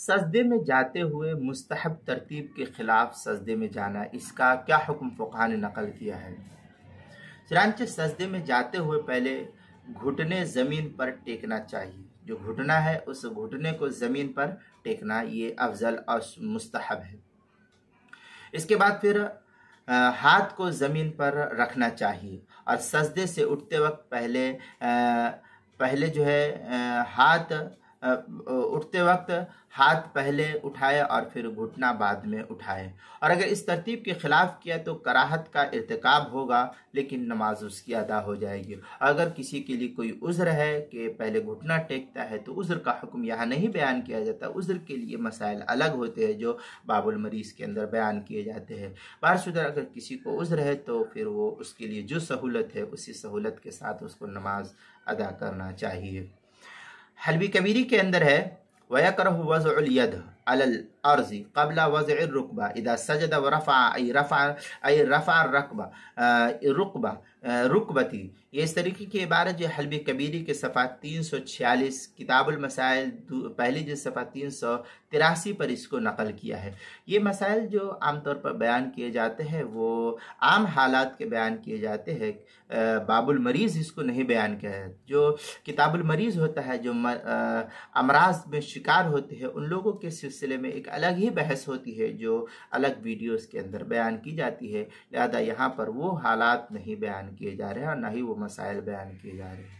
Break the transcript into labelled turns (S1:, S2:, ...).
S1: سجدے میں جاتے ہوئے مستحب ترتیب کے خلاف سجدے میں جانا، اس کا کیا حکم فقہا نے نقل کیا ہے؟ چنانچہ سجدے میں جاتے ہوئے پہلے گھٹنے زمین پر ٹیکنا چاہیے، جو گھٹنا ہے اس گھٹنے کو زمین پر ٹیکنا یہ افضل اور مستحب ہے۔ اس کے بعد پھر ہاتھ کو زمین پر رکھنا چاہیے، اور سجدے سے اٹھتے وقت پہلے جو ہے اٹھتے وقت ہاتھ پہلے اٹھائے اور پھر گھٹنا بعد میں اٹھائے، اور اگر اس ترتیب کے خلاف کیا تو کراہت کا ارتکاب ہوگا، لیکن نماز اس کی ادا ہو جائے گی۔ اگر کسی کے لیے کوئی عذر ہے کہ پہلے گھٹنا ٹیکتا ہے تو عذر کا حکم یہاں نہیں بیان کیا جاتا، عذر کے لیے مسائل الگ ہوتے ہیں جو باب المریض کے اندر بیان کیے جاتے ہیں۔ بارشدہ اگر کسی کو عذر ہے تو پھر وہ اس کے لیے جو سہولت ہے اسی سہولت کے ساتھ اس کو نماز ادا کرنا چاہیے۔ حلبی کبیری کے اندر ہے وَيَكْرَهُ وَضْعُ الْيَدِ عَلَى الْأَرْضِ قَبْلَ وَضْعِ الرُّكْبَةِ إِذَا سَجَدَ وَرَفَعَ أي رفع رکبتی۔ یہ اس طریقے کی عبارت جو حلبی کبیری کے صفحہ 346 کتاب المسائل پہلی جلد صفحہ 383 پر اس کو نقل کیا ہے۔ یہ مسائل جو عام طور پر بیان کیے جاتے ہیں وہ عام حالات کے بیان کیے جاتے ہیں، باب المریض اس کو نہیں بیان کیا ہے۔ جو کتاب المریض ہوتا ہے، جو امراض میں شکار ہوتے ہیں، ان لوگوں کے سلسلے میں ایک الگ ہی بحث ہوتی ہے جو الگ ویڈیوز کے اندر بیان کی جاتی ہے، لہذا یہاں پر وہ حالات نہیں بیان کیے جا رہے ہیں اور نہ ہی وہ مسائل بیان کیے جا رہے ہیں۔